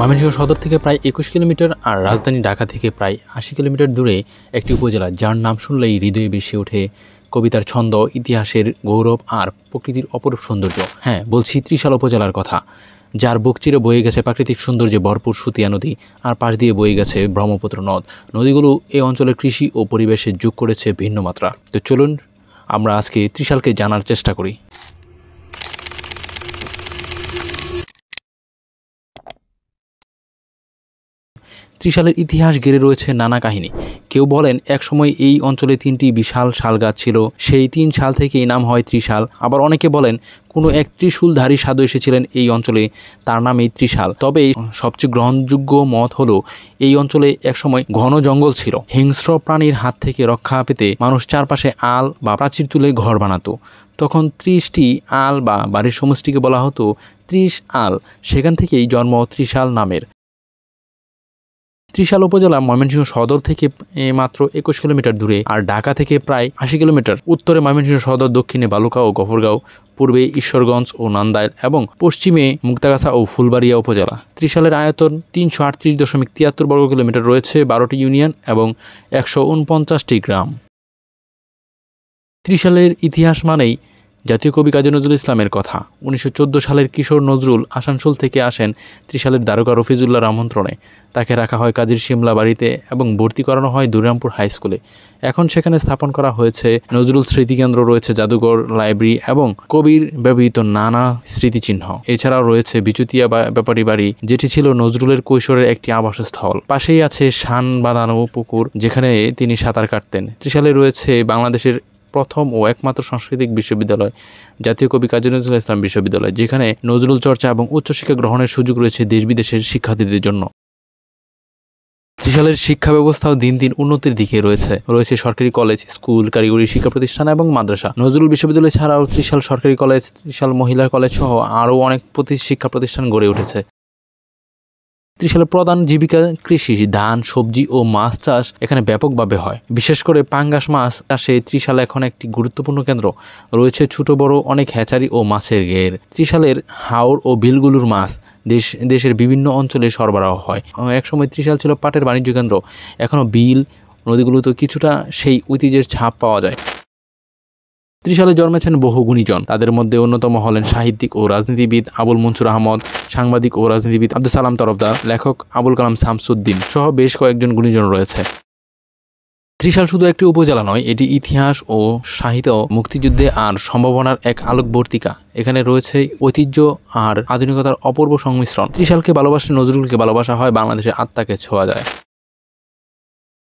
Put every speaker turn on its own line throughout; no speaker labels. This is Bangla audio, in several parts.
ময়মনসিংহ সদর থেকে প্রায় 21 কিলোমিটার আর রাজধানী ঢাকা থেকে প্রায় 80 কিলোমিটার দূরে একটি উপজেলা, যার নাম শুনলেই হৃদয়ে ভেসে ওঠে কবিতার ছন্দ, ইতিহাসের গৌরব আর প্রকৃতির অপরূপ সৌন্দর্য। হ্যাঁ, বলছি ত্রিশাল উপজেলার কথা, যার বুক চিরে বয়ে গেছে প্রাকৃতিক সৌন্দর্যে ভরপুর সুতিয়া নদী, আর পাশ দিয়ে বয়ে গেছে ব্রহ্মপুত্র নদ। নদীগুলো এই অঞ্চলের কৃষি ও পরিবেশে যোগ করেছে ভিন্ন মাত্রা। তো চলুন আমরা আজকে ত্রিশালকে জানার চেষ্টা করি। ত্রিশালের ইতিহাস ঘিরে রয়েছে নানা কাহিনী। কেউ বলেন একসময় এই অঞ্চলে 3টি বিশাল শাল গাছ ছিল, সেই 3 শাল থেকেই নাম হয় ত্রিশাল। আবার অনেকে বলেন কোনো এক ত্রিশূলধারী সাধু এসেছিলেন এই অঞ্চলে, তার নামই ত্রিশাল। তবে সবচেয়ে গ্রহণযোগ্য মত হলো এই অঞ্চলে একসময় ঘন জঙ্গল ছিল। হিংস্র প্রাণীর হাত থেকে রক্ষা পেতে মানুষ চারপাশে আল বা প্রাচীর তুলে ঘর বানাতো। তখন 30টি আল বা বাড়ির সমষ্টিকে বলা হতো 30 আল। সেখান থেকেই জন্ম ত্রিশাল নামের। ত্রিশাল উপজেলা ময়মনসিংহ সদর থেকে মাত্র 21 কিলোমিটার দূরে, আর ঢাকা থেকে প্রায় 80 কিলোমিটার। উত্তরে ময়মনসিংহ সদর, দক্ষিণে বালুকা ও গফরগাঁও, পূর্বে ঈশ্বরগঞ্জ ও নান্দাইল এবং পশ্চিমে মুক্তাগাছা ও ফুলবাড়িয়া উপজেলা। ত্রিশালের আয়তন 338.73 বর্গ কিলোমিটার, রয়েছে 12টি ইউনিয়ন এবং 149টি গ্রাম। ত্রিশালের ইতিহাস মানেই জাতীয় কবি কাজী নজরুল ইসলামের কথা। 1914 সালের কিশোর নজরুল আসানসোল থেকে আসেন ত্রিশালের দারোগা রফিজুল্লাহর আমন্ত্রণে। তাকে রাখা হয় কাজীর শিমলা বাড়িতে এবং ভর্তি করানো হয় দুরামপুর হাই স্কুলে। এখন সেখানে স্থাপন করা হয়েছে নজরুল স্মৃতিকেন্দ্র, রয়েছে জাদুঘর, লাইব্রেরি এবং কবির ব্যবহৃত নানা স্মৃতিচিহ্ন। এছাড়াও রয়েছে বিচুতিয়া ব্যাপারী বাড়ি, যেটি ছিল নজরুলের কৈশোরের একটি আবাসস্থল। পাশেই আছে শান বাঁধানো পুকুর, যেখানে তিনি সাঁতার কাটতেন। ত্রিশালে রয়েছে বাংলাদেশের প্রথম ও একমাত্র সাংস্কৃতিক বিশ্ববিদ্যালয়, জাতীয় কবি কাজী নজরুল ইসলাম বিশ্ববিদ্যালয়, যেখানে নজরুল চর্চা এবং উচ্চশিক্ষা গ্রহণের সুযোগ রয়েছে দেশ বিদেশের শিক্ষার্থীদের জন্য। ত্রিশালের শিক্ষা ব্যবস্থাও দিন দিন উন্নতির দিকে রয়েছে সরকারি কলেজ, স্কুল, কারিগরি শিক্ষা প্রতিষ্ঠান এবং মাদ্রাসা। নজরুল বিশ্ববিদ্যালয় ছাড়াও ত্রিশাল সরকারি কলেজ, ত্রিশাল মহিলা কলেজ সহ আরও অনেক শিক্ষা প্রতিষ্ঠান গড়ে উঠেছে। ত্রিশালের প্রধান জীবিকা কৃষি, ধান, সবজি ও মাছ চাষ এখানে ব্যাপকভাবে হয়। বিশেষ করে পাঙ্গাস মাছ চাষে ত্রিশাল এখন একটি গুরুত্বপূর্ণ কেন্দ্র। রয়েছে ছোট বড় অনেক হ্যাচারি ও মাছের ঘের। ত্রিশালের হাওর ও বিলগুলোর মাছ দেশের বিভিন্ন অঞ্চলে সরবরাহ হয়। একসময় ত্রিশাল ছিল পাটের বাণিজ্য কেন্দ্র। এখনও বিল, নদীগুলোতে কিছুটা সেই ঐতিহ্যের ছাপ পাওয়া যায়। ত্রিশালে জন্মেছেন বহু গুণীজন। তাদের মধ্যে অন্যতম হলেন সাহিত্যিক ও রাজনীতিবিদ আবুল মনসুর আহমদ, সাংবাদিক ও রাজনীতিবিদ আব্দুল সালাম তরফদার, লেখক আবুল কালাম শামসুদ্দিন সহ বেশ কয়েকজন গুণীজন রয়েছে। ত্রিশাল শুধু একটি উপজেলা নয়, এটি ইতিহাস ও সাহিত্য, মুক্তিযুদ্ধে আর সম্ভাবনার এক আলোকবর্তিকা। এখানে রয়েছে ঐতিহ্য আর আধুনিকতার অপূর্ব সংমিশ্রণ। ত্রিশালকে ভালোবাসলে নজরুলকে ভালোবাসা হয়, বাংলাদেশের আত্মাকে ছোঁয়া যায়।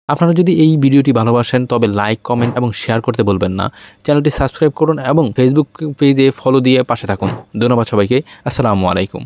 আপনারা যদি এই ভিডিওটি ভালোবাসেন তবে লাইক, কমেন্ট এবং শেয়ার করতে বলবেন না। চ্যানেলটি সাবস্ক্রাইব করুন এবং ফেসবুক পেজে ফলো দিয়ে পাশে থাকুন। ধন্যবাদ সবাইকে। আসসালামু আলাইকুম।